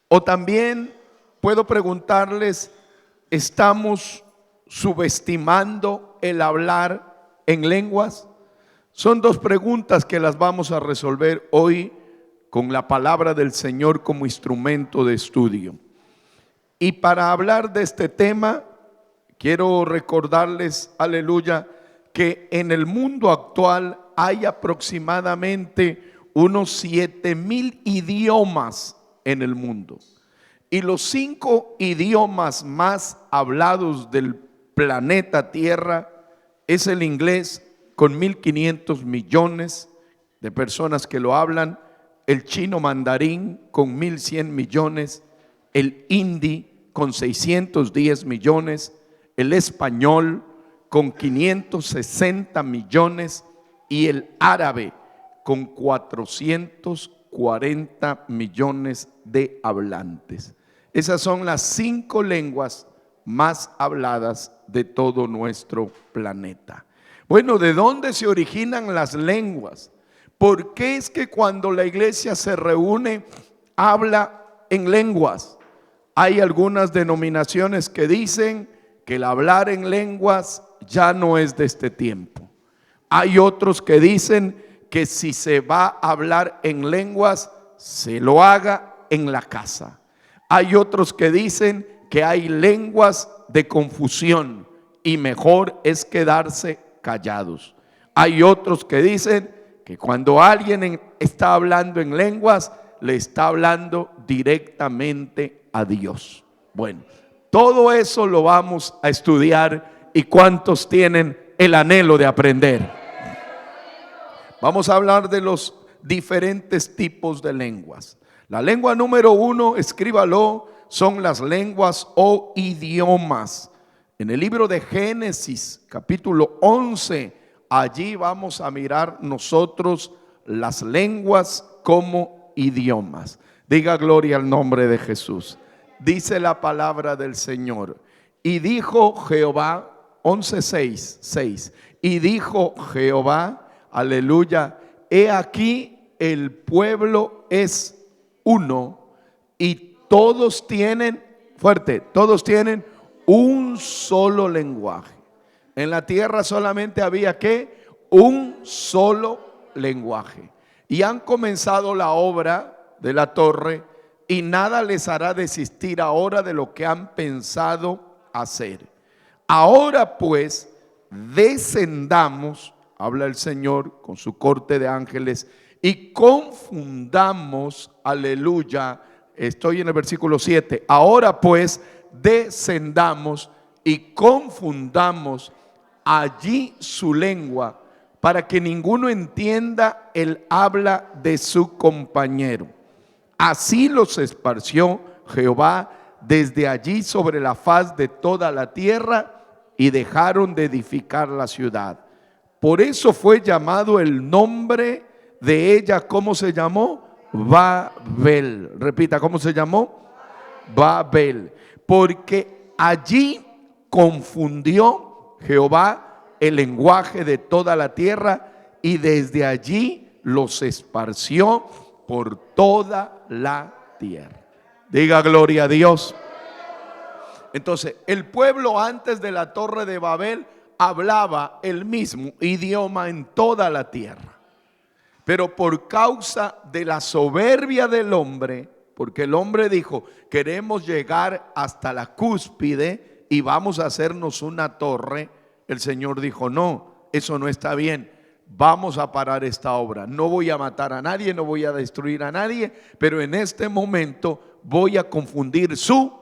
O también puedo preguntarles, ¿estamos subestimando el hablar en lenguas? Son dos preguntas que las vamos a resolver hoy con la palabra del Señor como instrumento de estudio. Y para hablar de este tema, quiero recordarles, aleluya, que en el mundo actual hay aproximadamente unos 7,000 idiomas en el mundo. Y los 5 idiomas más hablados del planeta Tierra es el inglés, con 1.500 millones de personas que lo hablan, el chino mandarín con 1.100 millones, el hindi con 610 millones, el español con 560 millones y el árabe con 440 millones de hablantes. Esas son las 5 lenguas más habladas de todo nuestro planeta. Bueno, ¿de dónde se originan las lenguas? ¿Por qué es que cuando la iglesia se reúne habla en lenguas? Hay algunas denominaciones que dicen que el hablar en lenguas ya no es de este tiempo. Hay otros que dicen que si se va a hablar en lenguas, se lo haga en la casa. Hay otros que dicen que hay lenguas de confusión y mejor es quedarse callados. Hay otros que dicen que cuando alguien está hablando en lenguas, le está hablando directamente a Dios. Bueno, todo eso lo vamos a estudiar. ¿Y cuántos tienen el anhelo de aprender? Vamos a hablar de los diferentes tipos de lenguas. La lengua número 1, escríbalo, son las lenguas o idiomas. En el libro de Génesis, capítulo 11, allí vamos a mirar nosotros las lenguas como idiomas. Diga gloria al nombre de Jesús. Dice la palabra del Señor. Y dijo Jehová, 11:6, y dijo Jehová, aleluya, he aquí el pueblo es uno y todos tienen, fuerte, todos tienen un solo lenguaje. En la tierra solamente había ¿qué? Un solo lenguaje. Y han comenzado la obra de la torre y nada les hará desistir ahora de lo que han pensado hacer. Ahora pues descendamos, habla el Señor con su corte de ángeles, y confundamos, aleluya, estoy en el versículo 7, ahora pues descendamos y confundamos allí su lengua, para que ninguno entienda el habla de su compañero. Así los esparció Jehová desde allí sobre la faz de toda la tierra, y dejaron de edificar la ciudad. Por eso fue llamado el nombre de ella, ¿cómo se llamó? Babel. Repita, ¿cómo se llamó? Babel. Porque allí confundió Jehová el lenguaje de toda la tierra, y desde allí los esparció por toda la tierra. Diga gloria a Dios. Entonces, el pueblo antes de la torre de Babel hablaba el mismo idioma en toda la tierra. Pero por causa de la soberbia del hombre, porque el hombre dijo, queremos llegar hasta la cúspide y vamos a hacernos una torre, el Señor dijo, no, eso no está bien, vamos a parar esta obra. No voy a matar a nadie, no voy a destruir a nadie, pero en este momento voy a confundir su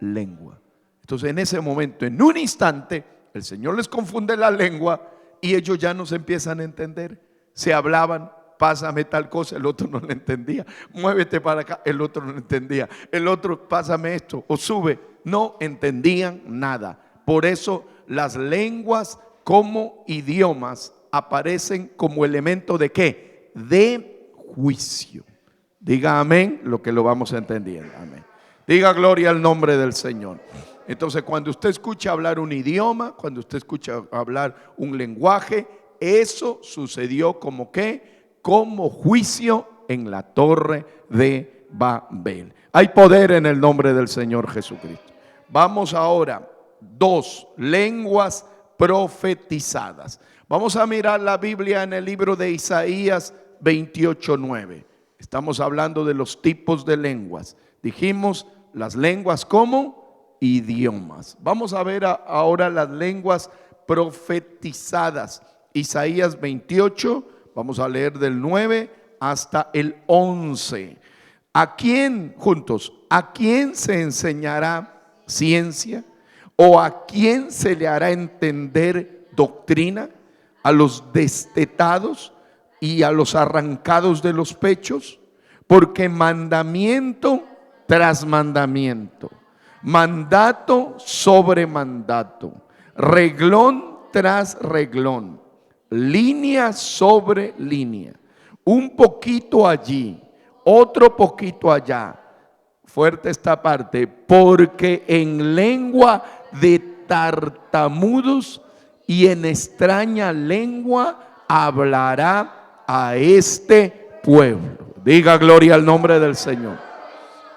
lengua. Entonces en ese momento, en un instante, el Señor les confunde la lengua y ellos ya no se empiezan a entender. Se hablaban, pásame tal cosa, el otro no le entendía. Muévete para acá, el otro no entendía. El otro, pásame esto o sube. No entendían nada. Por eso las lenguas como idiomas aparecen como elemento de ¿qué? De juicio. Diga amén, lo que lo vamos entendiendo. Amén. Diga gloria al nombre del Señor. Entonces, cuando usted escucha hablar un idioma, cuando usted escucha hablar un lenguaje, eso sucedió como ¿qué? Como juicio en la torre de Babel. Hay poder en el nombre del Señor Jesucristo. Vamos ahora, 2, lenguas profetizadas. Vamos a mirar la Biblia en el libro de Isaías 28:9. Estamos hablando de los tipos de lenguas. Dijimos las lenguas como idiomas. Vamos a ver ahora las lenguas profetizadas. Isaías 28, vamos a leer del 9 hasta el 11. ¿A quién, juntos, a quién se enseñará ciencia? ¿O a quién se le hará entender doctrina? ¿A los destetados y a los arrancados de los pechos? Porque mandamiento tras mandamiento, mandato sobre mandato, reglón tras reglón, línea sobre línea, un poquito allí, otro poquito allá. Fuerte esta parte, porque en lengua de tartamudos y en extraña lengua hablará a este pueblo. Diga gloria al nombre del Señor.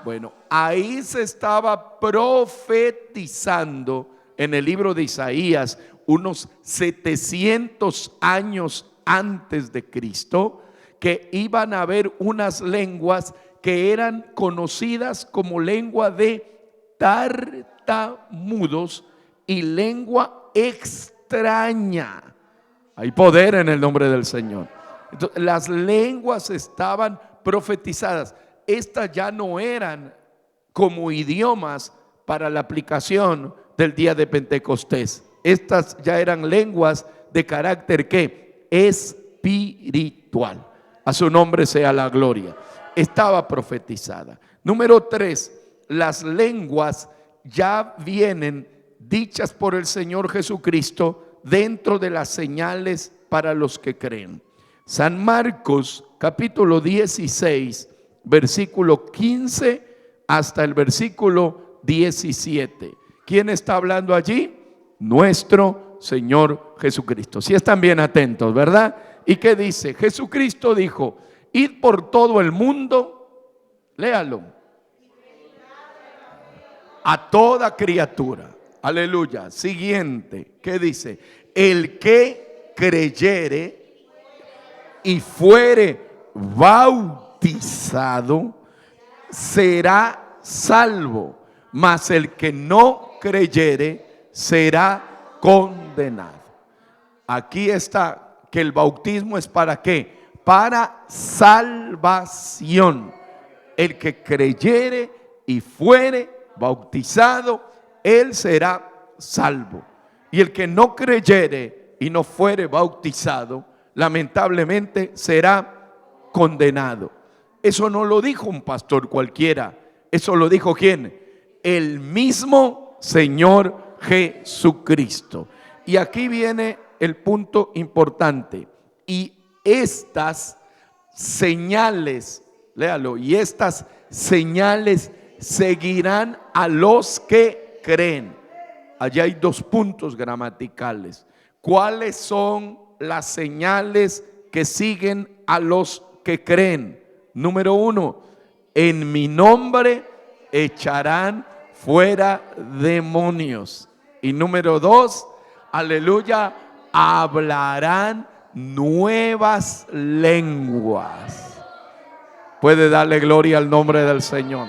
Bueno, ahí se estaba profetizando en el libro de Isaías unos 700 años antes de Cristo, que iban a haber unas lenguas que eran conocidas como lengua de tartamudos y lengua extraña. Hay poder en el nombre del Señor. Entonces, las lenguas estaban profetizadas. Estas ya no eran como idiomas para la aplicación del día de Pentecostés. Estas ya eran lenguas de carácter ¿qué? Espiritual. A su nombre sea la gloria. Estaba profetizada. Número 3, las lenguas ya vienen dichas por el Señor Jesucristo dentro de las señales para los que creen. San Marcos capítulo 16, versículo 15 hasta el versículo 17. ¿Quién está hablando allí? Nuestro Señor Jesucristo. Si están bien atentos, ¿verdad? ¿Y qué dice? Jesucristo dijo: id por todo el mundo, léalo, a toda criatura. Aleluya. Siguiente, ¿qué dice? El que creyere y fuere bautizado será salvo, mas el que no creyere será condenado. Aquí está que el bautismo es ¿para qué? Para salvación. El que creyere y fuere bautizado, él será salvo. Y el que no creyere y no fuere bautizado, lamentablemente será condenado. Eso no lo dijo un pastor cualquiera. Eso lo dijo ¿quién? El mismo Señor Jesucristo. Y aquí viene el punto importante. Y estas señales, léalo, y estas señales seguirán a los que creen. Allá hay 2 puntos gramaticales. ¿Cuáles son las señales que siguen a los que creen? Número 1, en mi nombre echarán fuera demonios. Y número 2, aleluya, hablarán nuevas lenguas. Puede darle gloria al nombre del Señor.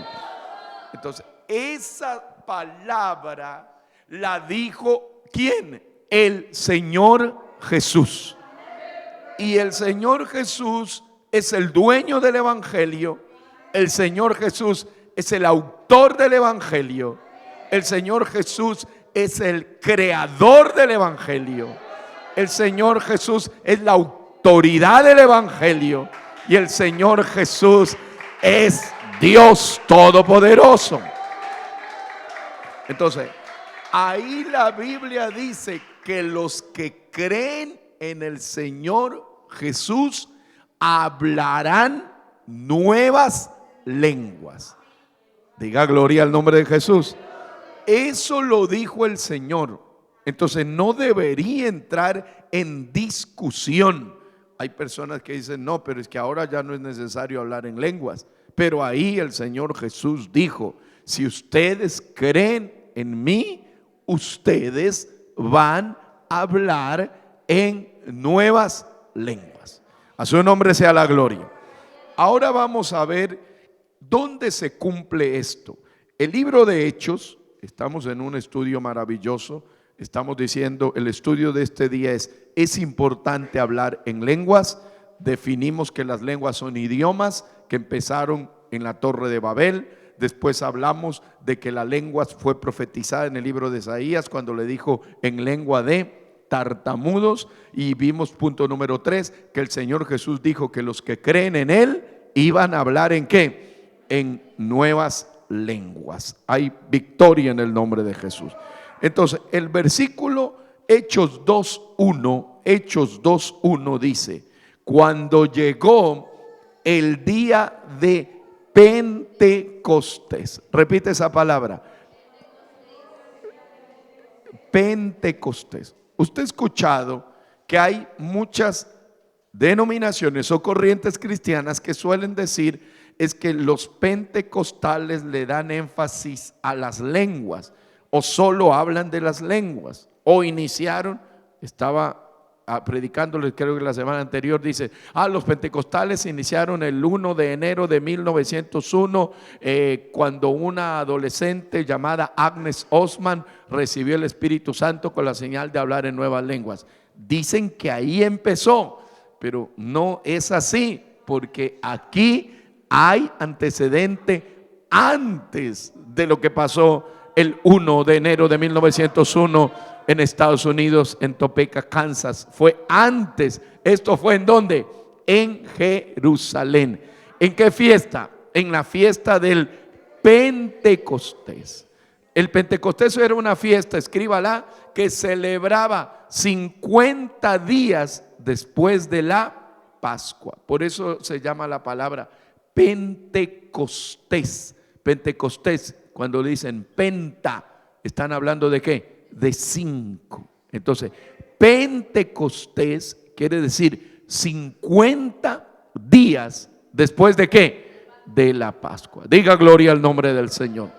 Entonces, esa palabra la dijo ¿quién? El Señor Jesús. Y el Señor Jesús es el dueño del Evangelio. El Señor Jesús es el autor del Evangelio. El Señor Jesús es el creador del Evangelio. El Señor Jesús es la autoridad del Evangelio. Y el Señor Jesús es Dios Todopoderoso. Entonces, ahí la Biblia dice que los que creen en el Señor Jesús hablarán nuevas lenguas. Diga gloria al nombre de Jesús. Eso lo dijo el Señor. Entonces no debería entrar en discusión. Hay personas que dicen no, pero es que ahora ya no es necesario hablar en lenguas. Pero ahí el Señor Jesús dijo: si ustedes creen en mí, ustedes van a hablar en nuevas lenguas. A su nombre sea la gloria. Ahora vamos a ver dónde se cumple esto. El libro de Hechos, estamos en un estudio maravilloso. Estamos diciendo, el estudio de este día es importante hablar en lenguas. Definimos que las lenguas son idiomas que empezaron en la Torre de Babel. Después hablamos de que la lengua fue profetizada en el libro de Isaías cuando le dijo en lengua de tartamudos. Y vimos punto número 3, que el Señor Jesús dijo que los que creen en Él iban a hablar ¿en qué? En nuevas lenguas. Hay victoria en el nombre de Jesús. Entonces, el versículo Hechos 2.1 dice: cuando llegó el día de Pentecostés. Repite esa palabra. Pentecostés. Usted ha escuchado que hay muchas denominaciones o corrientes cristianas que suelen decir es que los pentecostales le dan énfasis a las lenguas, o solo hablan de las lenguas, o iniciaron, estaba predicándoles creo que la semana anterior, dice, los pentecostales iniciaron el 1 de enero de 1901, cuando una adolescente llamada Agnes Osman recibió el Espíritu Santo con la señal de hablar en nuevas lenguas. Dicen que ahí empezó, pero no es así, porque aquí hay antecedente antes de lo que pasó el 1 de enero de 1901 en Estados Unidos, en Topeka, Kansas. Fue antes. ¿Esto fue en dónde? En Jerusalén. ¿En qué fiesta? En la fiesta del Pentecostés. El Pentecostés era una fiesta, escríbala, que celebraba 50 días después de la Pascua. Por eso se llama la palabra Pentecostés. Pentecostés, cuando dicen penta, están hablando de ¿qué? De 5. Entonces, Pentecostés quiere decir 50 días después de ¿qué? De la Pascua. Diga gloria al nombre del Señor.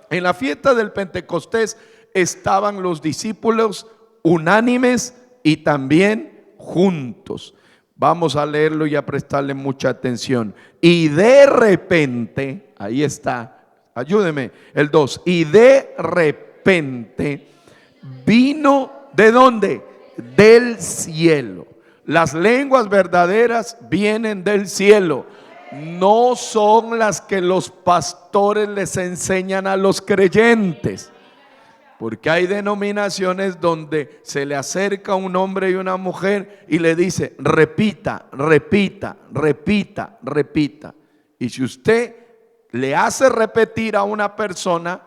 En la fiesta del Pentecostés estaban los discípulos unánimes y también juntos. Vamos a leerlo y a prestarle mucha atención. Y de repente, ahí está, ayúdeme, el 2. Y de repente vino, ¿de dónde? Del cielo. Las lenguas verdaderas vienen del cielo. No son las que los pastores les enseñan a los creyentes. Porque hay denominaciones donde se le acerca un hombre y una mujer y le dice: repita, repita, repita, repita. Y si usted le hace repetir a una persona,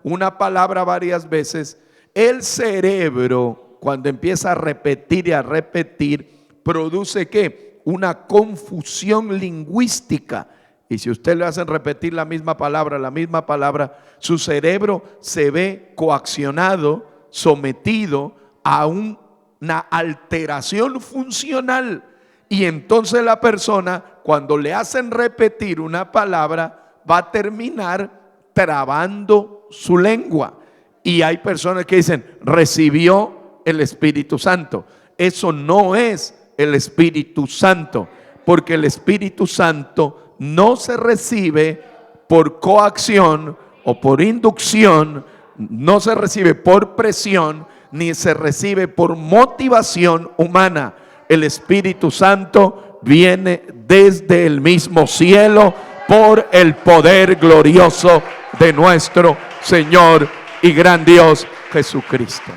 una palabra varias veces, el cerebro, cuando empieza a repetir y a repetir, produce ¿qué? Una confusión lingüística. Y si usted le hacen repetir la misma palabra, su cerebro se ve coaccionado, sometido a una alteración funcional. Y entonces la persona, cuando le hacen repetir una palabra, va a terminar trabando su lengua. Y hay personas que dicen: recibió el Espíritu Santo. Eso no es el Espíritu Santo, porque el Espíritu Santo no se recibe por coacción o por inducción, no se recibe por presión, ni se recibe por motivación humana. El Espíritu Santo viene desde el mismo cielo por el poder glorioso de nuestro Señor y gran Dios Jesucristo.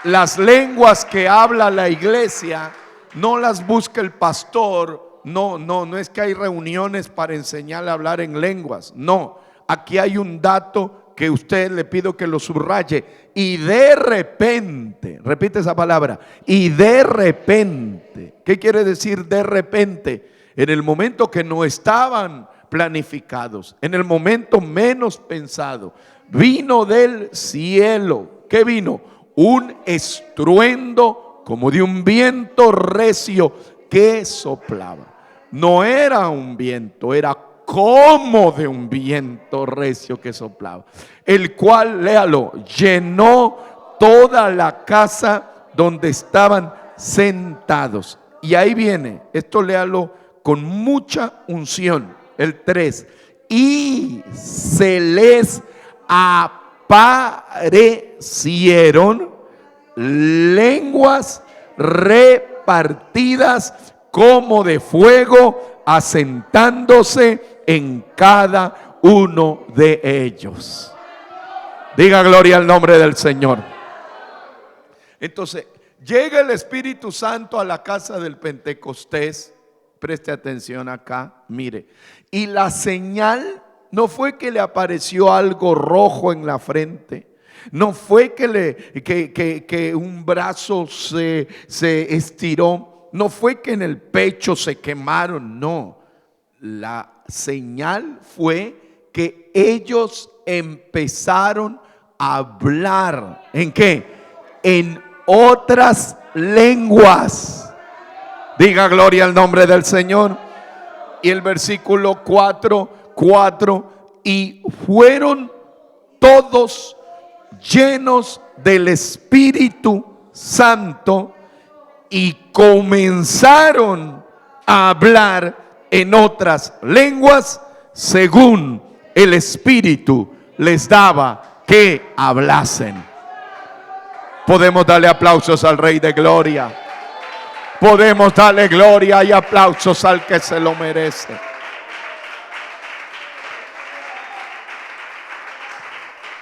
Las lenguas que habla la iglesia no las busca el pastor. No es que hay reuniones para enseñarle a hablar en lenguas. No, aquí hay un dato que usted le pido que lo subraye. Y de repente, repite esa palabra, y de repente. ¿Qué quiere decir de repente? En el momento que no estaban planificados, en el momento menos pensado, vino del cielo. ¿Qué vino? Un estruendo como de un viento recio que soplaba. No era un viento, era como de un viento recio que soplaba, el cual, léalo, llenó toda la casa donde estaban sentados. Y ahí viene, esto léalo con mucha unción, el 3. Y se les aparecieron lenguas repartidas como de fuego, asentándose en cada uno de ellos. Diga gloria al nombre del Señor. Entonces, llega el Espíritu Santo a la casa del Pentecostés. Preste atención acá, mire. Y la señal no fue que le apareció algo rojo en la frente. No fue que un brazo se estiró. No fue que en el pecho se quemaron. No. La señal fue que ellos empezaron a hablar. ¿En qué? En otras lenguas. Diga gloria al nombre del Señor. Y el versículo 4, y fueron todos llenos del Espíritu Santo y comenzaron a hablar en otras lenguas según el Espíritu les daba que hablasen. Podemos darle aplausos al Rey de Gloria. Podemos darle gloria y aplausos al que se lo merece.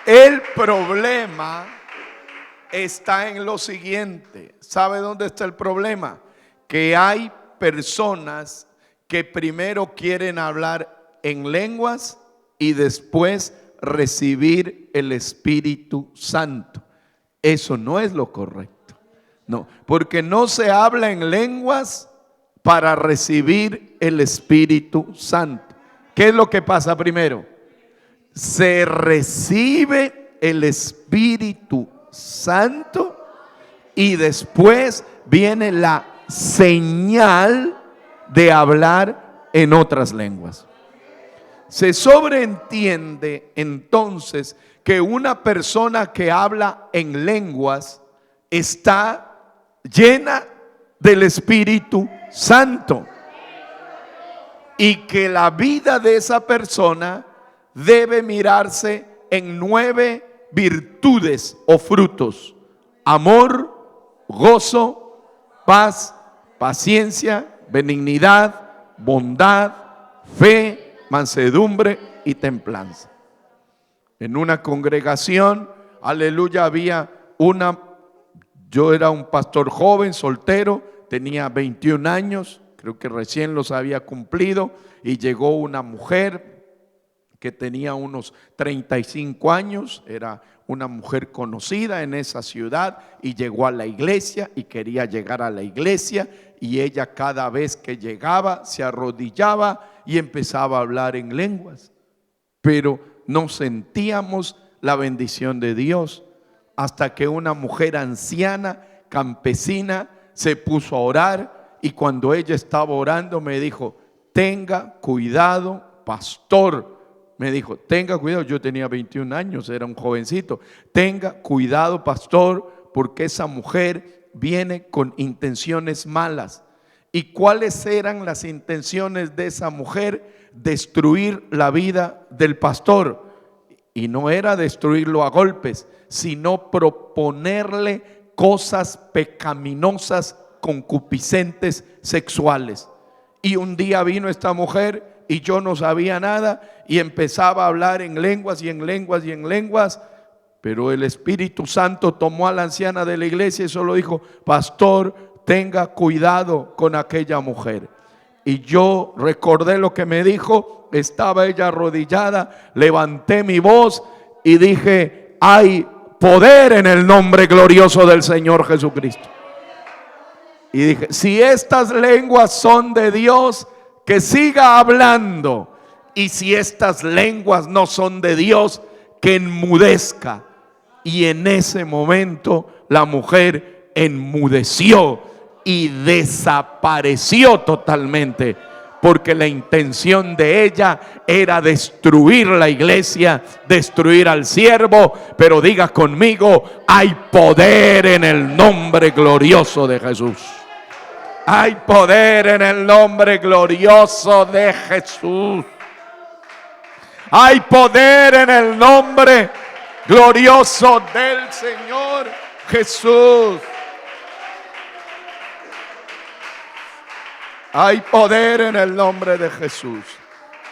El problema está en lo siguiente. ¿Sabe dónde está el problema? Que hay personas que primero quieren hablar en lenguas y después recibir el Espíritu Santo. Eso no es lo correcto. No, porque no se habla en lenguas para recibir el Espíritu Santo. ¿Qué es lo que pasa primero? Se recibe el Espíritu Santo y después viene la señal de hablar en otras lenguas. Se sobreentiende entonces que una persona que habla en lenguas está llena del Espíritu Santo y que la vida de esa persona debe mirarse en 9 virtudes o frutos: amor, gozo, paz, paciencia, benignidad, bondad, fe, mansedumbre y templanza. En una congregación, aleluya, había yo era un pastor joven, soltero, tenía 21 años, creo que recién los había cumplido, y llegó una mujer que tenía unos 35 años, era una mujer conocida en esa ciudad, y llegó a la iglesia y quería llegar a la iglesia, y ella cada vez que llegaba se arrodillaba y empezaba a hablar en lenguas, pero no sentíamos la bendición de Dios. Hasta que una mujer anciana, campesina, se puso a orar, y cuando ella estaba orando me dijo: tenga cuidado, pastor. Me dijo: tenga cuidado. Yo tenía 21 años, era un jovencito. Tenga cuidado, pastor, porque esa mujer viene con intenciones malas. ¿Y cuáles eran las intenciones de esa mujer? Destruir la vida del pastor. Y no era destruirlo a golpes, sino proponerle cosas pecaminosas, concupiscentes, sexuales. Y un día vino esta mujer y yo no sabía nada y empezaba a hablar en lenguas y en lenguas y en lenguas, pero el Espíritu Santo tomó a la anciana de la iglesia y solo dijo: pastor, tenga cuidado con aquella mujer. Y yo recordé lo que me dijo. Estaba ella arrodillada, levanté mi voz y dije: hay poder en el nombre glorioso del Señor Jesucristo. Y dije: si estas lenguas son de Dios, que siga hablando. Y si estas lenguas no son de Dios, que enmudezca. Y en ese momento la mujer enmudeció y desapareció totalmente, porque la intención de ella era destruir la iglesia, destruir al siervo. Pero diga conmigo: hay poder en el nombre glorioso de Jesús. Hay poder en el nombre glorioso de Jesús. Hay poder en el nombre glorioso del Señor Jesús. Hay poder en el nombre de Jesús.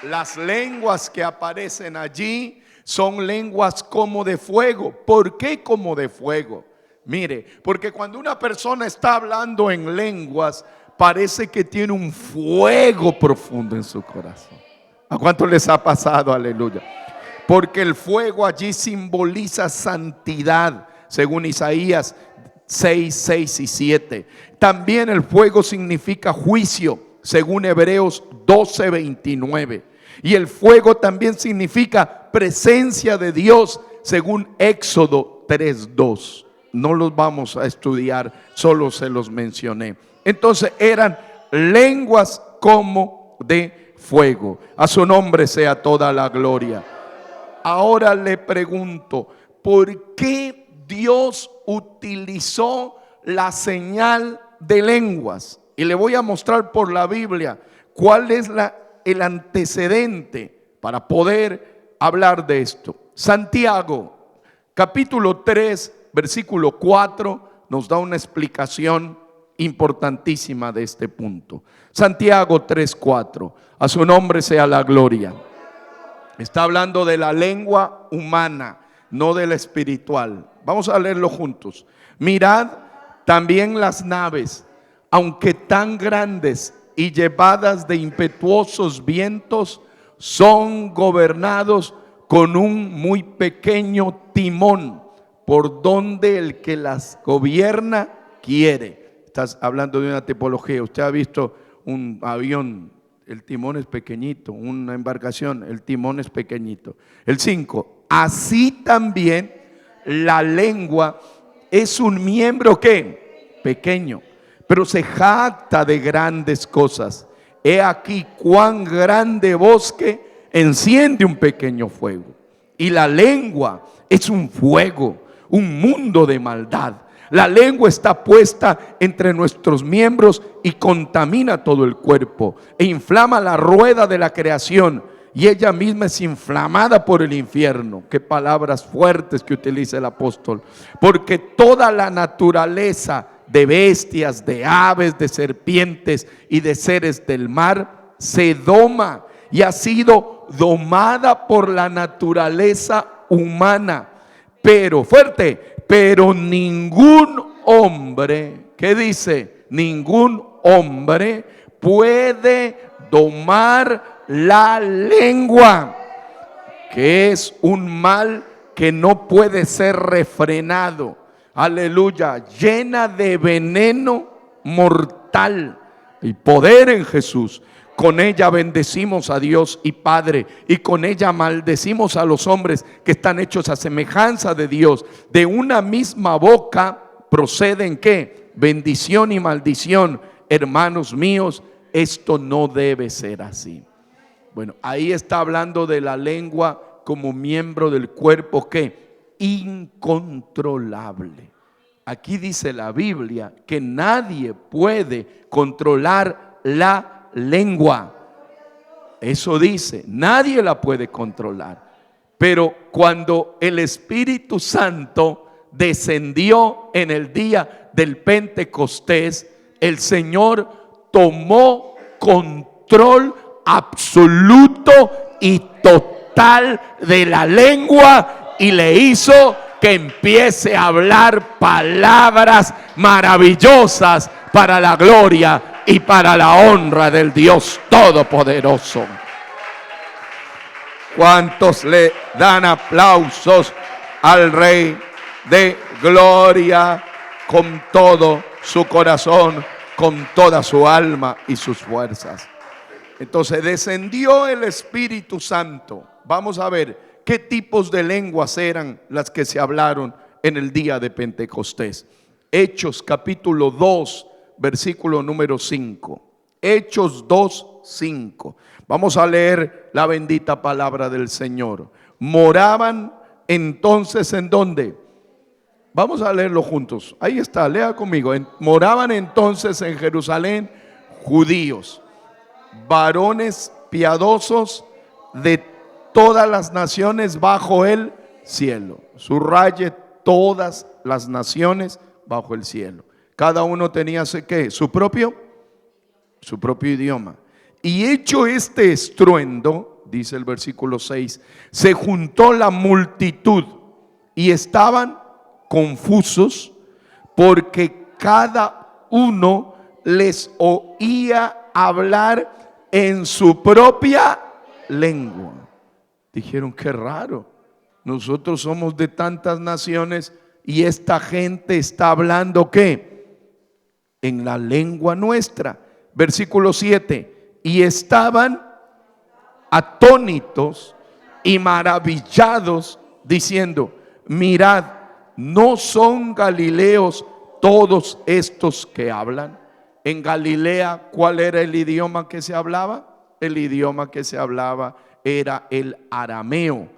Las lenguas que aparecen allí son lenguas como de fuego. ¿Por qué como de fuego? Mire, porque cuando una persona está hablando en lenguas, parece que tiene un fuego profundo en su corazón. ¿A cuánto les ha pasado? Aleluya. Porque el fuego allí simboliza santidad, según Isaías 6, 6 y 7. También el fuego significa juicio, según Hebreos 12, 29. Y el fuego también significa presencia de Dios, según Éxodo 3, 2. No los vamos a estudiar, solo se los mencioné. Entonces eran lenguas como de fuego. A su nombre sea toda la gloria. Ahora le pregunto, ¿por qué Dios utilizó la señal de lenguas? Y le voy a mostrar por la Biblia cuál es el antecedente para poder hablar de esto. Santiago, capítulo 3, versículo 4, nos da una explicación importantísima de este punto. Santiago 3, 4. A su nombre sea la gloria. Está hablando de la lengua humana, no de la espiritual. Vamos a leerlo juntos. Mirad también las naves, aunque tan grandes y llevadas de impetuosos vientos, son gobernados con un muy pequeño timón, por donde el que las gobierna quiere. Estás hablando de una tipología. Usted ha visto un avión, el timón es pequeñito. Una embarcación, el timón es pequeñito. El 5, así también la lengua es un miembro que pequeño, pero se jacta de grandes cosas. He aquí cuán grande bosque enciende un pequeño fuego. Y la lengua es un fuego, un mundo de maldad. La lengua está puesta entre nuestros miembros y contamina todo el cuerpo e inflama la rueda de la creación, y ella misma es inflamada por el infierno. Qué palabras fuertes que utiliza el apóstol. Porque toda la naturaleza de bestias, de aves, de serpientes y de seres del mar se doma y ha sido domada por la naturaleza humana. Pero, fuerte, pero ningún hombre, ¿qué dice? Ningún hombre puede domar la lengua, que es un mal que no puede ser refrenado. Aleluya, llena de veneno mortal y poder en Jesús. Con ella bendecimos a Dios y Padre, y con ella maldecimos a los hombres que están hechos a semejanza de Dios. De una misma boca proceden ¿qué? Bendición y maldición. Hermanos míos, esto no debe ser así. Bueno, ahí está hablando de la lengua como miembro del cuerpo que incontrolable. Aquí dice la Biblia que nadie puede controlar la lengua. Eso dice, nadie la puede controlar. Pero cuando el Espíritu Santo descendió en el día del Pentecostés, el Señor tomó control absoluto y total de la lengua y le hizo que empiece a hablar palabras maravillosas para la gloria y para la honra del Dios Todopoderoso. ¿Cuántos le dan aplausos al Rey de Gloria con todo su corazón, con toda su alma y sus fuerzas? Entonces descendió el Espíritu Santo. Vamos a ver qué tipos de lenguas eran las que se hablaron en el día de Pentecostés. Hechos capítulo 2, versículo número 5. Hechos 2:5. Vamos a leer la bendita palabra del Señor. Moraban entonces ¿en dónde? Vamos a leerlo juntos. Ahí está, lea conmigo. Moraban entonces en Jerusalén judíos, varones piadosos de todas las naciones bajo el cielo. Subraye, todas las naciones bajo el cielo. Cada uno tenía ¿qué? Su propio idioma. Y hecho este estruendo, dice el versículo 6, se juntó la multitud y estaban confusos porque cada uno les oía hablar en su propia lengua. Dijeron, qué raro, nosotros somos de tantas naciones y esta gente está hablando ¿qué? En la lengua nuestra. Versículo 7, y estaban atónitos y maravillados diciendo, mirad, ¿no son galileos todos estos que hablan? En Galilea, ¿cuál era el idioma que se hablaba? El idioma que se hablaba era el arameo,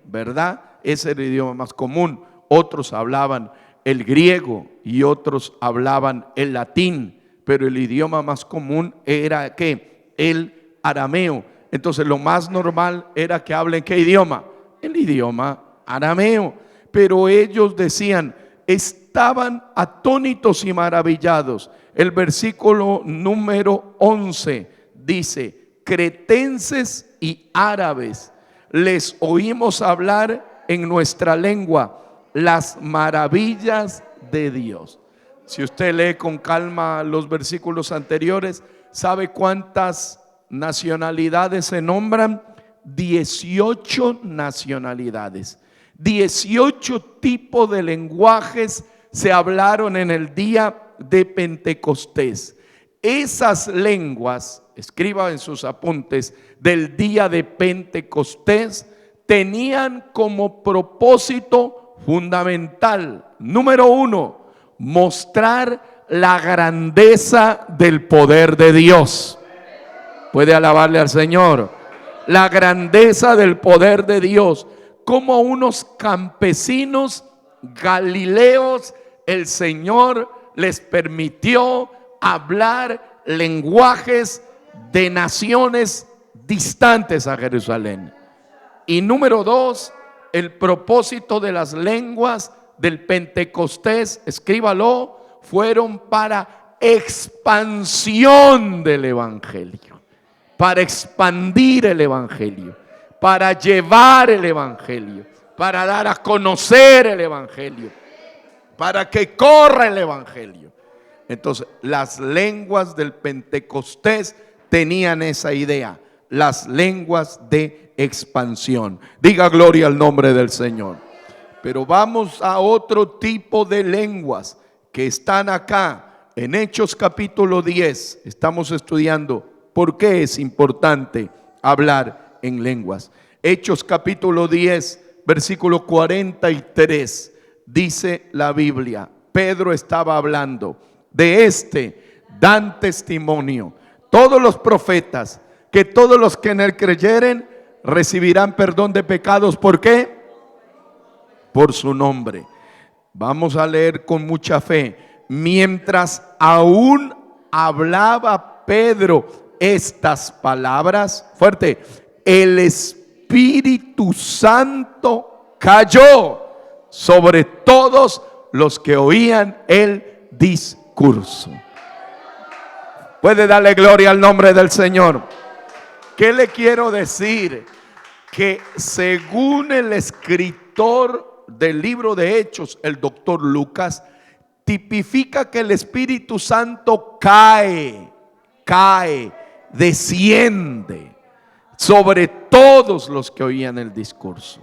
¿verdad? Ese era el idioma más común. Otros hablaban el griego y otros hablaban el latín, pero el idioma más común era ¿qué? El arameo. Entonces lo más normal era que hablen ¿qué idioma? El idioma arameo. Pero ellos decían, estaban atónitos y maravillados. El versículo número 11 dice, cretenses y árabes, les oímos hablar en nuestra lengua las maravillas de Dios. Si usted lee con calma los versículos anteriores, ¿sabe cuántas nacionalidades se nombran? 18 nacionalidades. 18 tipos de lenguajes se hablaron en el día de Pentecostés. Esas lenguas, escriba en sus apuntes, del día de Pentecostés, tenían como propósito fundamental, número 1, mostrar la grandeza del poder de Dios. Puede alabarle al Señor. La grandeza del poder de Dios. Como unos campesinos galileos, el Señor les permitió hablar lenguajes de naciones distantes a Jerusalén. Y número 2, el propósito de las lenguas del Pentecostés, escríbalo, fueron para expansión del evangelio, para expandir el evangelio, para llevar el evangelio, para dar a conocer el evangelio, para que corra el evangelio. Entonces, las lenguas del Pentecostés tenían esa idea, las lenguas de expansión. Diga gloria al nombre del Señor. Pero vamos a otro tipo de lenguas que están acá en Hechos capítulo 10. Estamos estudiando por qué es importante hablar en lenguas. Hechos capítulo 10, versículo 43, dice la Biblia, Pedro estaba hablando, de dan testimonio todos los profetas, que todos los que en él creyeren recibirán perdón de pecados. ¿Por qué? Por su nombre. Vamos a leer con mucha fe. Mientras aún hablaba Pedro estas palabras, fuerte, el Espíritu Santo cayó sobre todos los que oían el discurso. Puede darle gloria al nombre del Señor. ¿Qué le quiero decir? Que según el escritor del libro de Hechos, el doctor Lucas, tipifica que el Espíritu Santo cae, desciende sobre todos los que oían el discurso.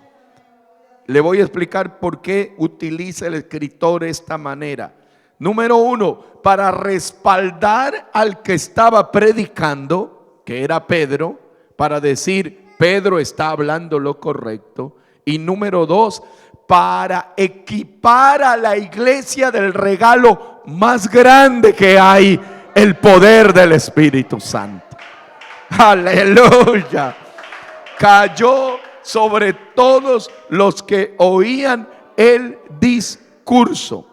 Le voy a explicar por qué utiliza el escritor esta manera. Número 1, para respaldar al que estaba predicando, que era Pedro, para decir, Pedro está hablando lo correcto. Y número 2, para equipar a la iglesia del regalo más grande que hay, el poder del Espíritu Santo. Aleluya. Cayó sobre todos los que oían el discurso.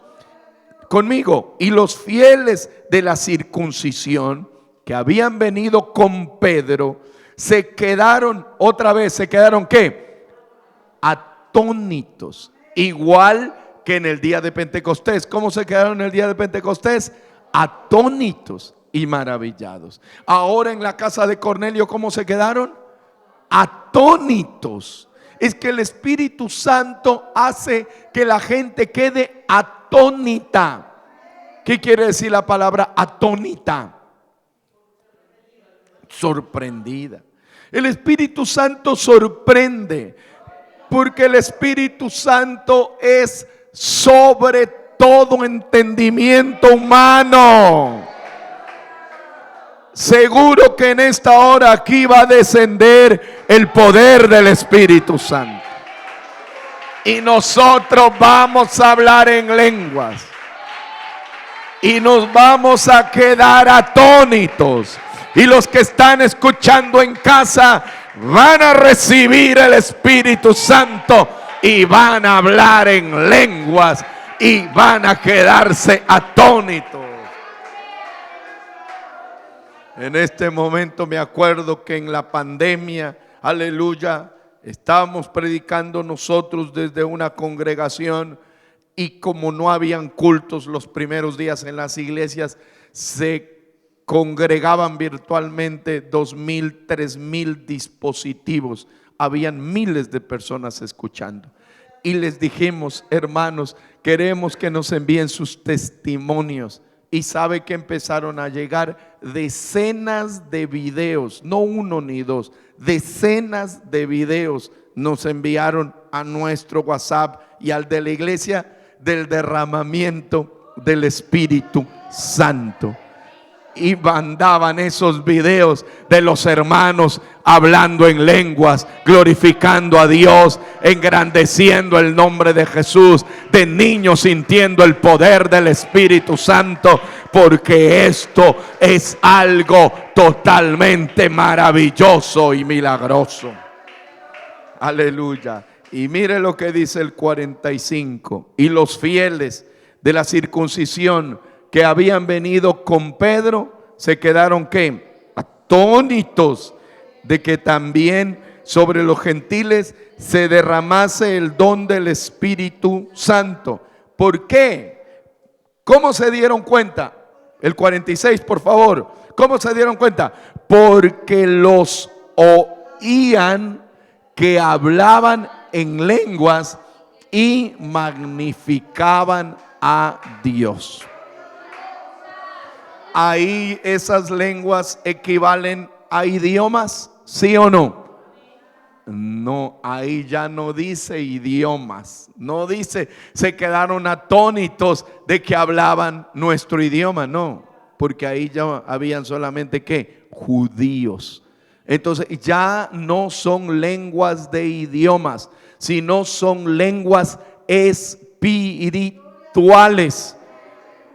Conmigo, y los fieles de la circuncisión que habían venido con Pedro, se quedaron, otra vez, se quedaron ¿qué? Atónitos, igual que en el día de Pentecostés. ¿Cómo se quedaron en el día de Pentecostés? Atónitos y maravillados. Ahora en la casa de Cornelio, ¿cómo se quedaron? Atónitos. Es que el Espíritu Santo hace que la gente quede atónita. ¿Qué quiere decir la palabra atónita? Sorprendida. El Espíritu Santo sorprende, porque el Espíritu Santo es sobre todo entendimiento humano. Seguro que en esta hora aquí va a descender el poder del Espíritu Santo. Y nosotros vamos a hablar en lenguas. Y nos vamos a quedar atónitos. Y los que están escuchando en casa van a recibir el Espíritu Santo y van a hablar en lenguas y van a quedarse atónitos. En este momento me acuerdo que en la pandemia, aleluya, estábamos predicando nosotros desde una congregación, y como no habían cultos los primeros días en las iglesias, se congregaban virtualmente 2,000, 3,000 dispositivos. Habían miles de personas escuchando. Y les dijimos: hermanos, queremos que nos envíen sus testimonios. Y sabe que empezaron a llegar decenas de videos, no uno ni dos, decenas de videos nos enviaron a nuestro WhatsApp y al de la iglesia, del derramamiento del Espíritu Santo. Y mandaban esos videos de los hermanos hablando en lenguas, glorificando a Dios, engrandeciendo el nombre de Jesús, de niños sintiendo el poder del Espíritu Santo, porque esto es algo totalmente maravilloso y milagroso. Aleluya. Y mire lo que dice el 45. Y los fieles de la circuncisión que habían venido con Pedro se quedaron ¿qué? Atónitos de que también sobre los gentiles se derramase el don del Espíritu Santo. ¿Por qué? ¿Cómo se dieron cuenta? El 46, por favor. ¿Cómo se dieron cuenta? Porque los oían que hablaban en lenguas y magnificaban a Dios. Ahí esas lenguas equivalen a idiomas, ¿sí o no? No, ahí ya no dice idiomas, no dice se quedaron atónitos de que hablaban nuestro idioma, no, porque ahí ya habían solamente ¿qué? Judíos. Entonces ya no son lenguas de idiomas, sino son lenguas espirituales.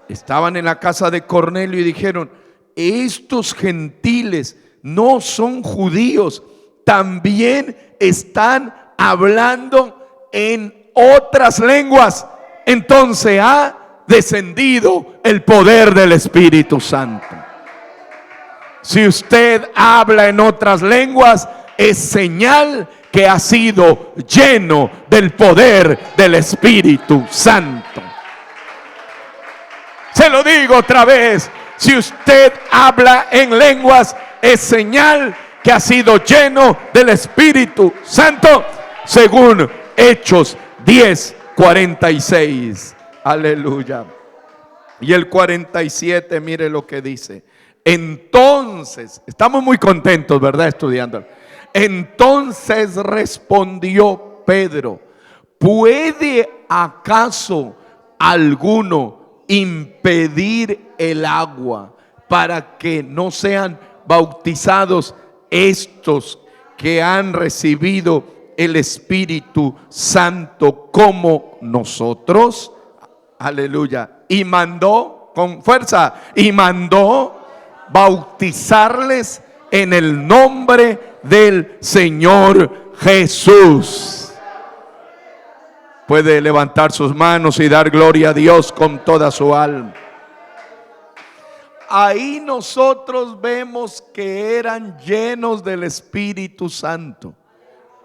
Estaban en la casa de Cornelio y dijeron: estos gentiles no son judíos, también están hablando en otras lenguas. Entonces ha descendido el poder del Espíritu Santo. Si usted habla en otras lenguas, es señal que ha sido lleno del poder del Espíritu Santo. Se lo digo otra vez: si usted habla en lenguas, es señal que ha sido lleno del Espíritu Santo, según Hechos 10:46. Aleluya. Y el 47, mire lo que dice. Entonces, estamos muy contentos, ¿verdad? Estudiando. Entonces respondió Pedro: ¿puede acaso alguno impedir el agua para que no sean bautizados estos que han recibido el Espíritu Santo como nosotros. Aleluya. Y mandó, con fuerza, y mandó bautizarles en el nombre del Señor Jesús. Puede levantar sus manos y dar gloria a Dios con toda su alma. Ahí nosotros vemos que eran llenos del Espíritu Santo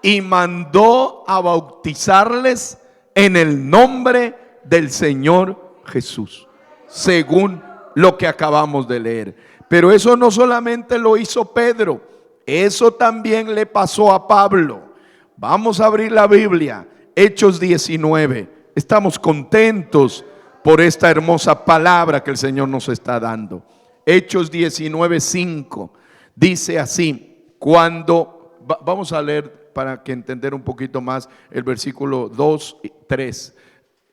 y mandó a bautizarles en el nombre del Señor Jesús, según lo que acabamos de leer. Pero eso no solamente lo hizo Pedro, eso también le pasó a Pablo. Vamos a abrir la Biblia, Hechos 19. Estamos contentos por esta hermosa palabra que el Señor nos está dando. Hechos 19:5 dice así, vamos a leer para que entender un poquito más el versículo 2 y 3,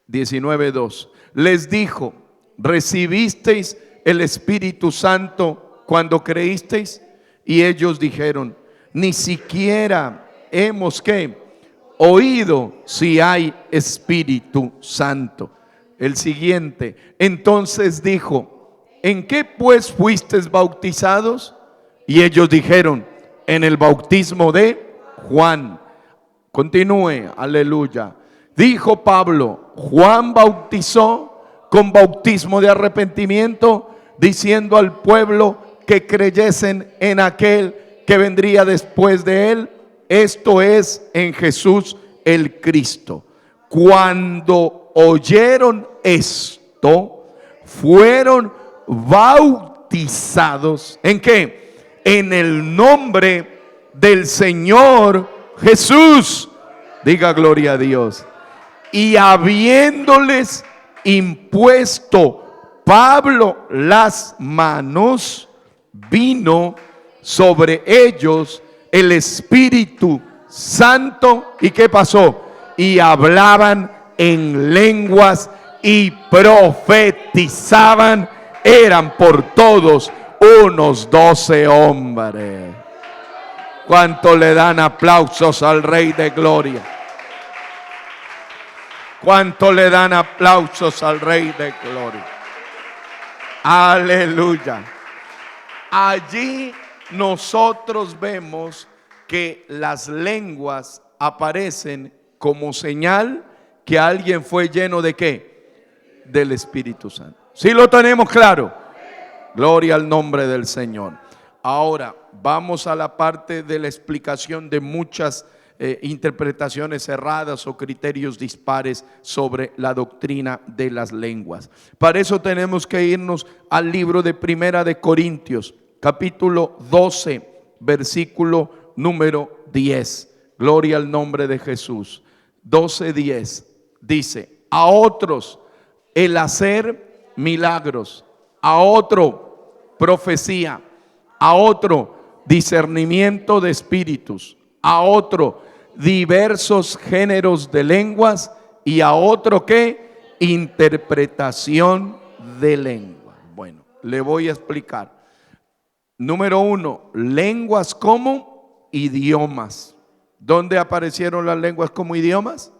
19:2. Les dijo, ¿recibisteis el Espíritu Santo cuando creísteis? Y ellos dijeron, ni siquiera hemos oído si hay Espíritu Santo. El siguiente, entonces dijo, ¿en qué pues fuisteis bautizados? Y ellos dijeron, en el bautismo de Juan. Continúe, aleluya. Dijo Pablo, Juan bautizó con bautismo de arrepentimiento, diciendo al pueblo que creyesen en aquel que vendría después de él, esto es, en Jesús el Cristo. Cuando oyeron esto, fueron bautizados. ¿En qué? En el nombre del Señor Jesús. Diga gloria a Dios. Y habiéndoles impuesto Pablo las manos, vino sobre ellos el Espíritu Santo. ¿Y qué pasó? Y hablaban en lenguas y profetizaban. Eran por todos unos 12 hombres. ¿Cuánto le dan aplausos al Rey de Gloria? ¿Cuánto le dan aplausos al Rey de Gloria? Aleluya. Allí nosotros vemos que las lenguas aparecen como señal que alguien fue lleno de ¿qué? Del Espíritu Santo. ¿Sí lo tenemos claro? Gloria al nombre del Señor. Ahora vamos a la parte de la explicación de muchas interpretaciones erradas o criterios dispares sobre la doctrina de las lenguas. Para eso tenemos que irnos al libro de Primera de Corintios, capítulo 12, versículo número 10. Gloria al nombre de Jesús. 12:10 dice, a otros el hacer milagros, a otro profecía, a otro discernimiento de espíritus, a otro diversos géneros de lenguas y a otro ¿qué? Interpretación de lengua. Bueno, le voy a explicar. Número 1, lenguas como idiomas. ¿Dónde aparecieron las lenguas como idiomas?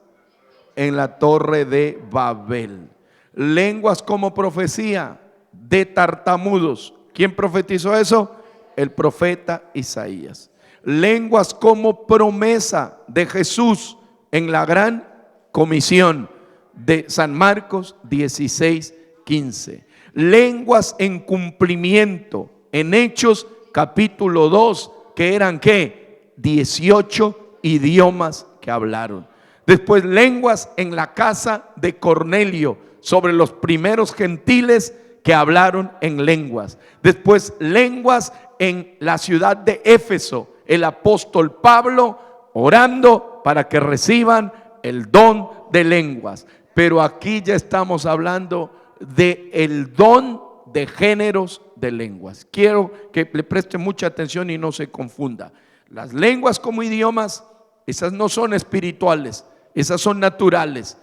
En la Torre de Babel. Lenguas como profecía de tartamudos. ¿Quién profetizó eso? El profeta Isaías. Lenguas como promesa de Jesús en la gran comisión de San Marcos 16:15. Lenguas en cumplimiento en Hechos capítulo 2, que eran ¿qué? 18 idiomas que hablaron. Después lenguas en la casa de Cornelio sobre los primeros gentiles que hablaron en lenguas. Después lenguas en la ciudad de Éfeso, el apóstol Pablo orando para que reciban el don de lenguas. Pero aquí ya estamos hablando de el don de géneros de lenguas. Quiero que le preste mucha atención y no se confunda. Las lenguas como idiomas, esas no son espirituales, esas son naturales.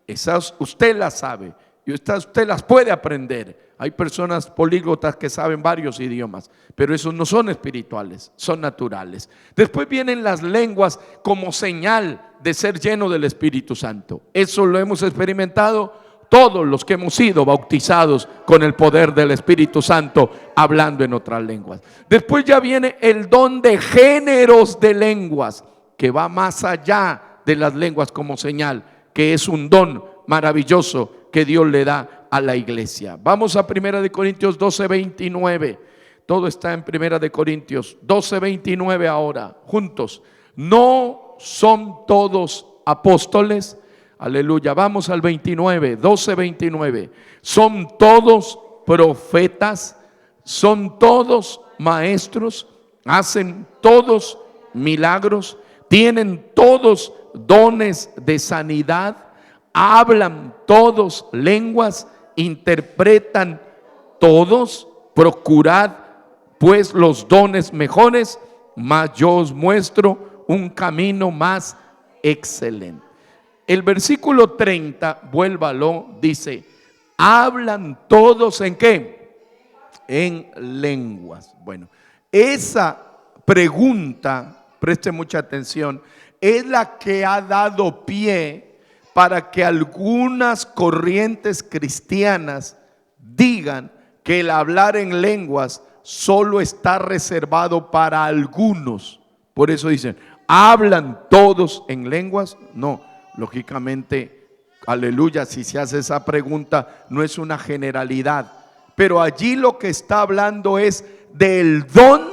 Esas usted las sabe. Y usted las puede aprender. Hay personas políglotas que saben varios idiomas, pero esos no son espirituales, son naturales. Después vienen las lenguas como señal de ser lleno del Espíritu Santo. Eso lo hemos experimentado todos los que hemos sido bautizados con el poder del Espíritu Santo, hablando en otras lenguas. Después ya viene el don de géneros de lenguas, que va más allá de las lenguas como señal, que es un don maravilloso que Dios le da a la iglesia. Vamos a 1 Corintios 12:29. Todo está en 1 Corintios 12:29 ahora, juntos. No son todos apóstoles. Aleluya. Vamos al 29, 12:29. Son todos profetas, son todos maestros, hacen todos milagros, tienen todos dones de sanidad, hablan todos lenguas, interpretan todos. Procurad pues los dones mejores, mas yo os muestro un camino más excelente. El versículo 30, vuélvalo, dice: hablan todos ¿en qué? En lenguas. Bueno, esa pregunta, preste mucha atención, es la que ha dado pie para que algunas corrientes cristianas digan que el hablar en lenguas solo está reservado para algunos. Por eso dicen, ¿hablan todos en lenguas? No, lógicamente, aleluya, si se hace esa pregunta no es una generalidad, pero allí lo que está hablando es del don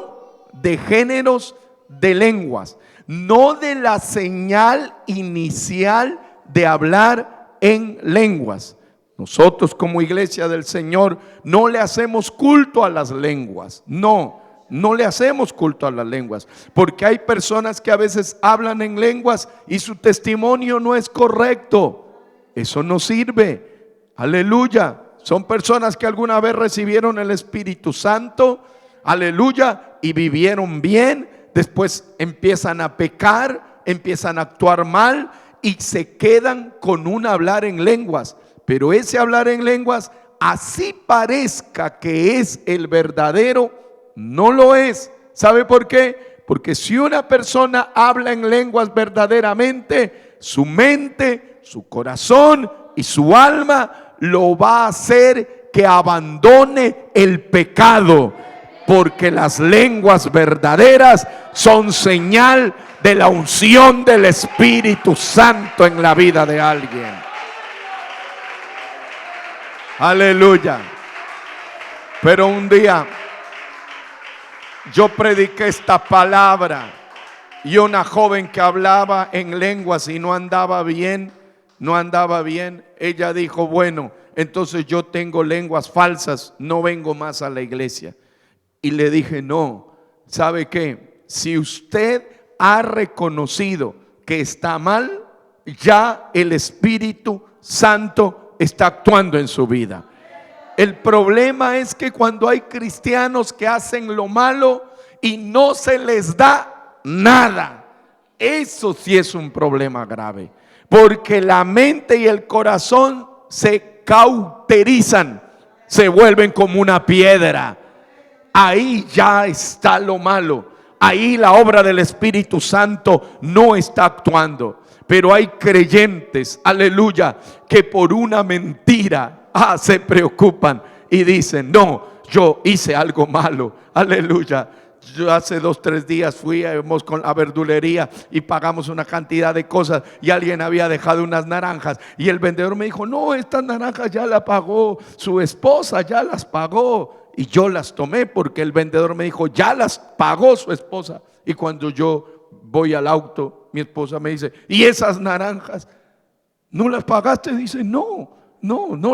de géneros de lenguas, no de la señal inicial de hablar en lenguas. Nosotros como iglesia del Señor no le hacemos culto a las lenguas, no le hacemos culto a las lenguas, porque hay personas que a veces hablan en lenguas y su testimonio no es correcto. Eso no sirve, aleluya. Son personas que alguna vez recibieron el Espíritu Santo, aleluya, y vivieron bien, después empiezan a pecar, empiezan a actuar mal y se quedan con un hablar en lenguas. Pero ese hablar en lenguas, así parezca que es el verdadero, no lo es. ¿Sabe por qué? Porque si una persona habla en lenguas verdaderamente, su mente, su corazón y su alma lo va a hacer que abandone el pecado, porque las lenguas verdaderas son señal de la unción del Espíritu Santo en la vida de alguien. Aleluya. Pero un día yo prediqué esta palabra y una joven que hablaba en lenguas y no andaba bien, ella dijo, bueno, entonces yo tengo lenguas falsas, no vengo más a la iglesia. Y le dije, no, ¿sabe qué? Si usted ha reconocido que está mal, ya el Espíritu Santo está actuando en su vida. El problema es que cuando hay cristianos que hacen lo malo y no se les da nada, eso sí es un problema grave, porque la mente y el corazón se cauterizan, se vuelven como una piedra. Ahí ya está lo malo, ahí la obra del Espíritu Santo no está actuando. Pero hay creyentes, aleluya, que por una mentira se preocupan y dicen, no, yo hice algo malo, aleluya. Yo hace 2-3 días fuimos con la verdulería y pagamos una cantidad de cosas y alguien había dejado unas naranjas y el vendedor me dijo, no, estas naranjas ya las pagó su esposa, ya las pagó. Y yo las tomé porque el vendedor me dijo, ya las pagó su esposa. Y cuando yo voy al auto, mi esposa me dice, ¿y esas naranjas no las pagaste? Dice, no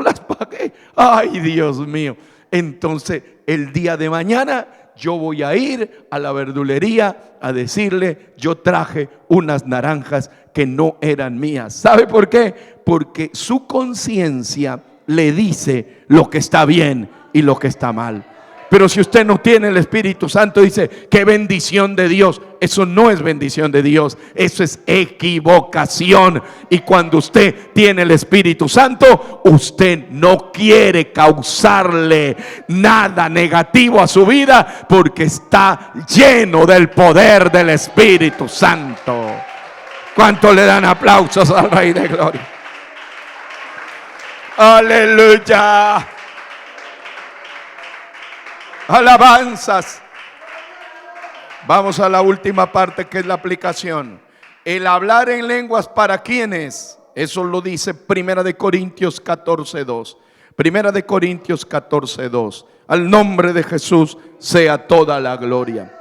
las pagué. Ay, Dios mío. Entonces el día de mañana yo voy a ir a la verdulería a decirle, yo traje unas naranjas que no eran mías. ¿Sabe por qué? Porque su conciencia le dice lo que está bien y lo que está mal. Pero si usted no tiene el Espíritu Santo, dice, qué bendición de Dios. Eso no es bendición de Dios, eso es equivocación. Y cuando usted tiene el Espíritu Santo, usted no quiere causarle nada negativo a su vida, porque está lleno del poder del Espíritu Santo. ¿Cuánto le dan aplausos al Rey de Gloria? Aleluya. Alabanzas. Vamos a la última parte, que es la aplicación. El hablar en lenguas, ¿para quiénes? Eso lo dice Primera de Corintios 14:2. Primera de Corintios 14:2. Al nombre de Jesús sea toda la gloria.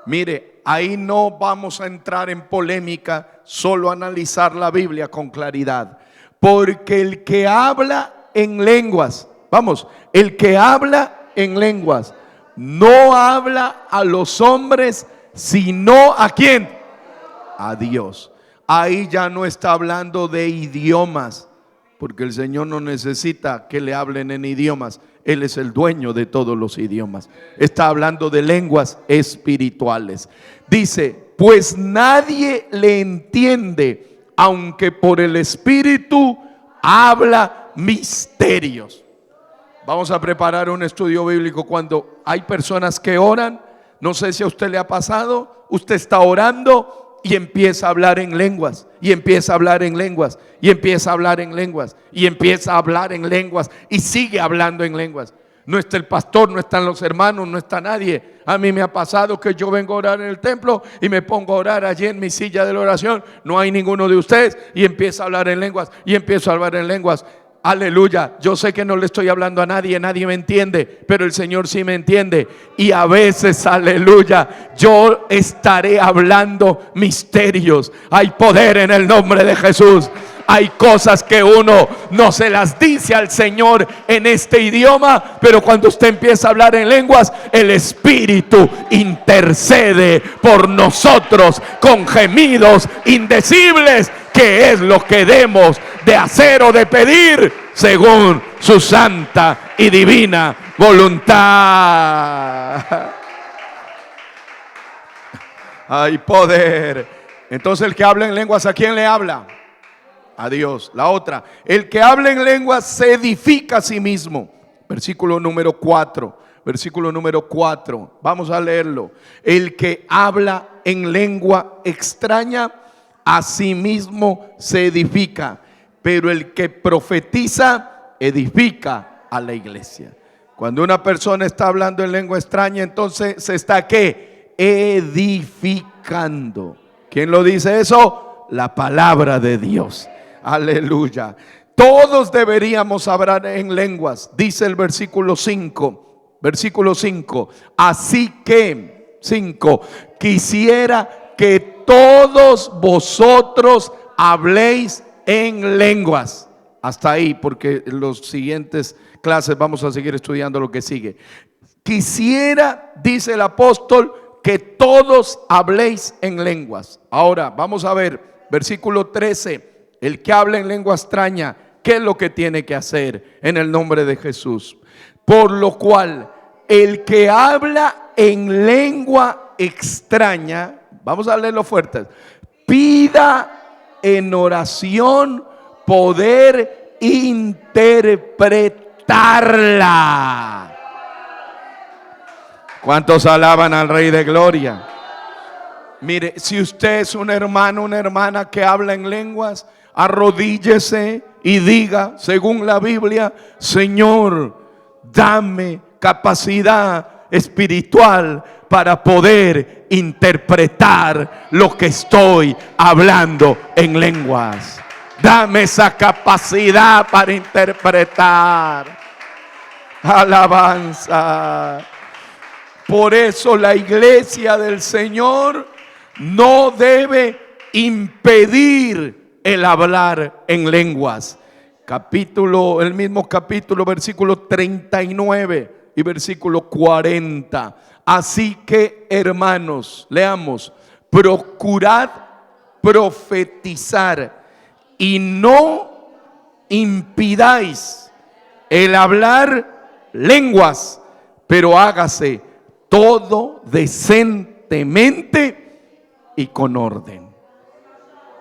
Mire, ahí no vamos a entrar en polémica, solo analizar la Biblia con claridad. Porque el que habla en lenguas, vamos, el que habla en lenguas no habla a los hombres, sino ¿a quién? A Dios. Ahí ya no está hablando de idiomas, porque el Señor no necesita que le hablen en idiomas. Él es el dueño de todos los idiomas. Está hablando de lenguas espirituales. Dice, pues nadie le entiende, aunque por el Espíritu habla misterios. Vamos a preparar un estudio bíblico. Cuando hay personas que oran, no sé si a usted le ha pasado, usted está orando y empieza a hablar en lenguas, y empieza a hablar en lenguas, y empieza a hablar en lenguas, y empieza a hablar en lenguas, y sigue hablando en lenguas. No está el pastor, no están los hermanos, no está nadie. A mí me ha pasado que yo vengo a orar en el templo y me pongo a orar allí en mi silla de la oración. No hay ninguno de ustedes y empiezo a hablar en lenguas, y empiezo a hablar en lenguas. Aleluya, yo sé que no le estoy hablando a nadie, nadie me entiende, pero el Señor sí me entiende. Y a veces, aleluya, yo estaré hablando misterios. Hay poder en el nombre de Jesús. Hay cosas que uno no se las dice al Señor en este idioma, pero cuando usted empieza a hablar en lenguas, el Espíritu intercede por nosotros con gemidos indecibles, que es lo que debemos de hacer o de pedir según su santa y divina voluntad. Hay poder. Entonces el que habla en lenguas, ¿a quién le habla? A Dios. La otra, el que habla en lenguas se edifica a sí mismo. Versículo número 4. Versículo número 4. Vamos a leerlo. El que habla en lengua extraña a sí mismo se edifica, pero el que profetiza edifica a la iglesia. Cuando una persona está hablando en lengua extraña, entonces se está ¿qué? Edificando. ¿Quién lo dice eso? La palabra de Dios. Aleluya. Todos deberíamos hablar en lenguas, dice el versículo 5. Versículo 5. Así que, 5, quisiera que todos vosotros habléis en lenguas. Hasta ahí, porque en los siguientes clases vamos a seguir estudiando lo que sigue. Quisiera, dice el apóstol, que todos habléis en lenguas. Ahora, vamos a ver, versículo 13. El que habla en lengua extraña, ¿qué es lo que tiene que hacer en el nombre de Jesús? Por lo cual, el que habla en lengua extraña, vamos a leerlo fuerte, pida en oración poder interpretarla. ¿Cuántos alaban al Rey de Gloria? Mire, si usted es un hermano, una hermana que habla en lenguas, arrodíllese y diga, según la Biblia, Señor, dame capacidad espiritual para poder interpretar lo que estoy hablando en lenguas. Dame esa capacidad para interpretar. Alabanza. Por eso la iglesia del Señor no debe impedir el hablar en lenguas. El mismo capítulo, versículo 39 y versículo 40. Así que, hermanos, leamos, procurad profetizar y no impidáis el hablar lenguas, pero hágase todo decentemente y con orden.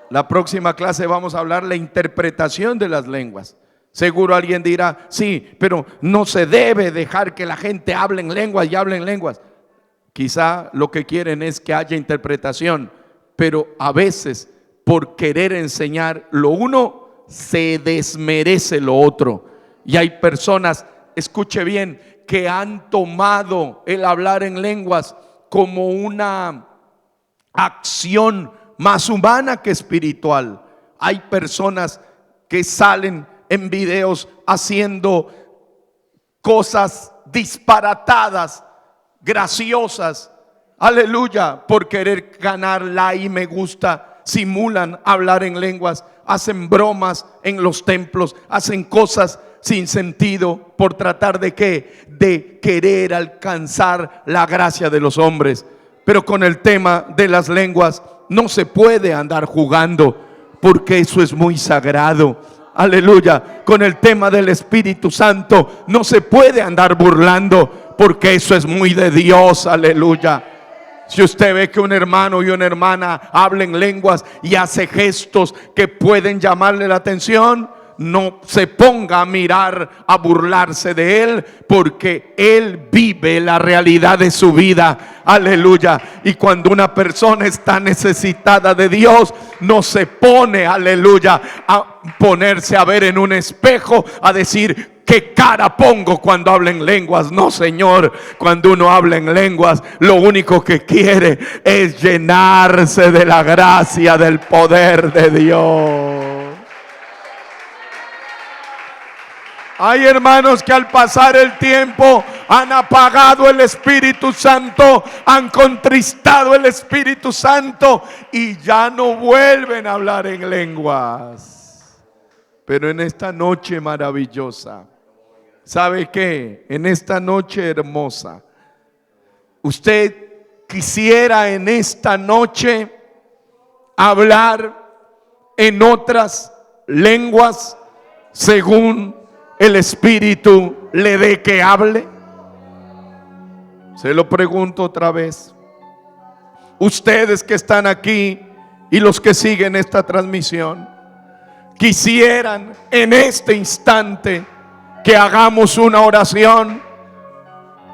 La próxima clase vamos a hablar la interpretación de las lenguas. Seguro alguien dirá, sí, pero no se debe dejar que la gente hable en lenguas y hable en lenguas. Quizá lo que quieren es que haya interpretación, pero a veces por querer enseñar lo uno se desmerece lo otro. Y hay personas, escuche bien, que han tomado el hablar en lenguas como una acción más humana que espiritual. Hay personas que salen en videos haciendo cosas disparatadas, graciosas, aleluya, por querer ganar like y me gusta, simulan hablar en lenguas, hacen bromas en los templos, hacen cosas sin sentido por tratar de ¿qué? De querer alcanzar la gracia de los hombres. Pero con el tema de las lenguas no se puede andar jugando, porque eso es muy sagrado. Aleluya. Con el tema del Espíritu Santo no se puede andar burlando, porque eso es muy de Dios. Aleluya. Si usted ve que un hermano y una hermana hablen lenguas y hace gestos que pueden llamarle la atención, no se ponga a mirar, a burlarse de él, porque él vive la realidad de su vida. Aleluya. Y cuando una persona está necesitada de Dios, no se pone, aleluya, a ponerse a ver en un espejo, a decir: ¿qué cara pongo cuando hablo en lenguas? No, Señor. Cuando uno habla en lenguas, lo único que quiere es llenarse de la gracia, del poder de Dios. Hay hermanos que al pasar el tiempo han apagado el Espíritu Santo, han contristado el Espíritu Santo y ya no vuelven a hablar en lenguas. Pero en esta noche maravillosa, ¿sabe qué? En esta noche hermosa, usted quisiera en esta noche hablar en otras lenguas según el Espíritu le dé que hable. Se lo pregunto otra vez. Ustedes que están aquí y los que siguen esta transmisión, quisieran en este instante que hagamos una oración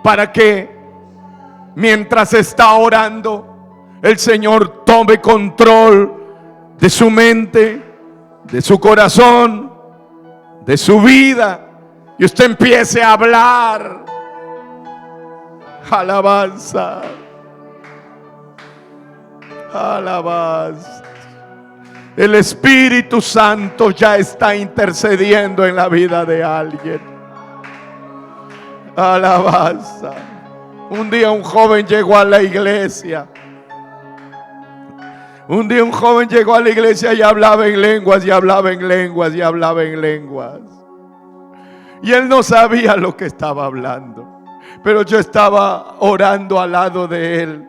para que mientras está orando el Señor tome control de su mente, de su corazón, de su vida, y usted empiece a hablar alabanza, alabanza. El Espíritu Santo ya está intercediendo en la vida de alguien. Alabanza. Un día un joven llegó a la iglesia. Un día un joven llegó a la iglesia y hablaba en lenguas, y hablaba en lenguas, y hablaba en lenguas. Y él no sabía lo que estaba hablando, pero yo estaba orando al lado de él.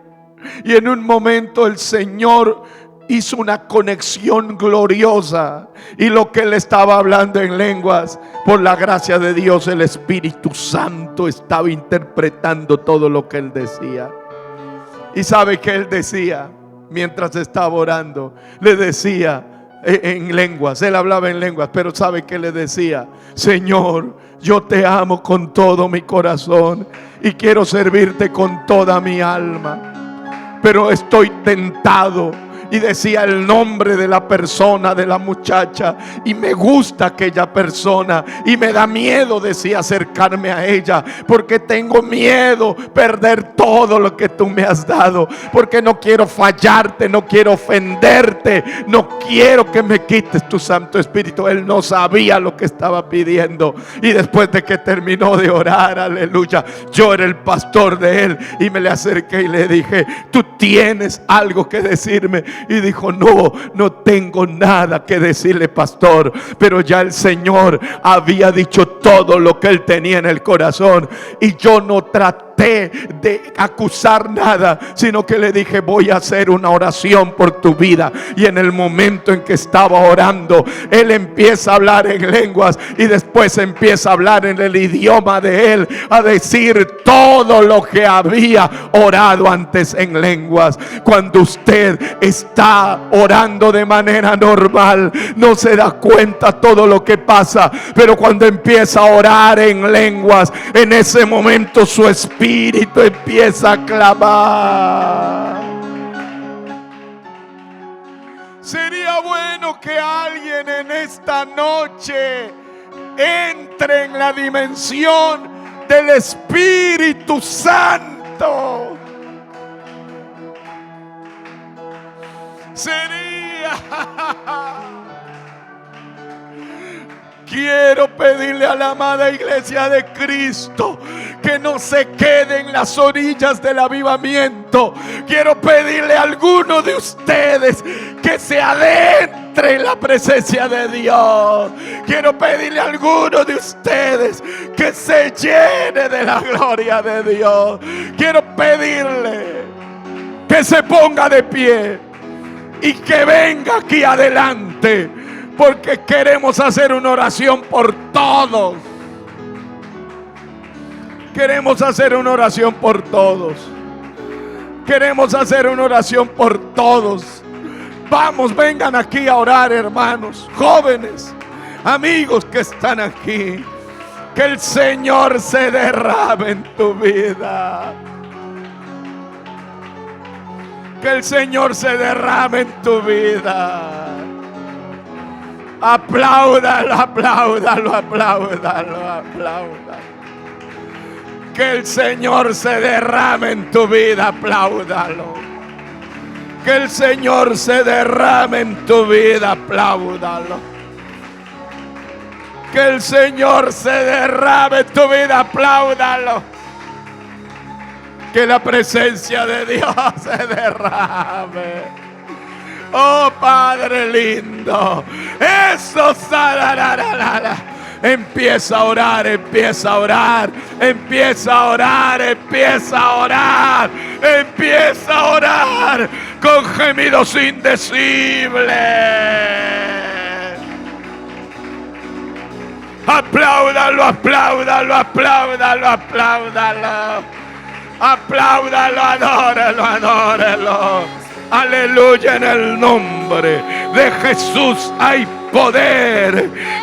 Y en un momento el Señor hizo una conexión gloriosa, y lo que él estaba hablando en lenguas, por la gracia de Dios, el Espíritu Santo estaba interpretando todo lo que él decía. ¿Y sabe qué él decía? Mientras estaba orando, le decía en lenguas, él hablaba en lenguas, pero ¿sabe qué le decía? Señor, yo te amo con todo mi corazón y quiero servirte con toda mi alma, pero estoy tentado. Y decía el nombre de la persona, de la muchacha, y me gusta aquella persona y me da miedo, decía, acercarme a ella, porque tengo miedo perder todo lo que tú me has dado, porque no quiero fallarte, no quiero ofenderte, no quiero que me quites tu Santo Espíritu. Él no sabía lo que estaba pidiendo, y después de que terminó de orar, aleluya, yo era el pastor de él y me le acerqué y le dije: ¿tú tienes algo que decirme? Y dijo: no tengo nada que decirle, pastor, pero ya el Señor había dicho todo lo que él tenía en el corazón, y yo no traté traté de acusar nada, sino que le dije: voy a hacer una oración por tu vida. Y en el momento en que estaba orando, él empieza a hablar en lenguas y después empieza a hablar en el idioma de él, a decir todo lo que había orado antes en lenguas. Cuando usted está orando de manera normal, no se da cuenta todo lo que pasa, pero cuando empieza a orar en lenguas, en ese momento su espíritu empieza a clamar. Sería bueno que alguien en esta noche entre en la dimensión del Espíritu Santo. Quiero pedirle a la amada iglesia de Cristo que no se quede en las orillas del avivamiento. Quiero pedirle a alguno de ustedes que se adentre en la presencia de Dios. Quiero pedirle a alguno de ustedes que se llene de la gloria de Dios. Quiero pedirle que se ponga de pie y que venga aquí adelante, porque queremos hacer una oración por todos. Queremos hacer una oración por todos. Queremos hacer una oración por todos. Vamos, vengan aquí a orar, hermanos, jóvenes, amigos que están aquí. Que el Señor se derrame en tu vida. Que el Señor se derrame en tu vida. Apláudalo, apláudalo, apláudalo, apláudalo. Que el Señor se derrame en tu vida, apláudalo. Que el Señor se derrame en tu vida, apláudalo. Que el Señor se derrame en tu vida, apláudalo. Que la presencia de Dios se derrame. Oh, Padre lindo. Eso. Empieza a orar, empieza a orar, empieza a orar, empieza a orar, empieza a orar con gemidos indecibles. Apláudalo, apláudalo, apláudalo, apláudalo. Apláudalo, adóralo, adóralo. Aleluya, en el nombre de Jesús hay poder.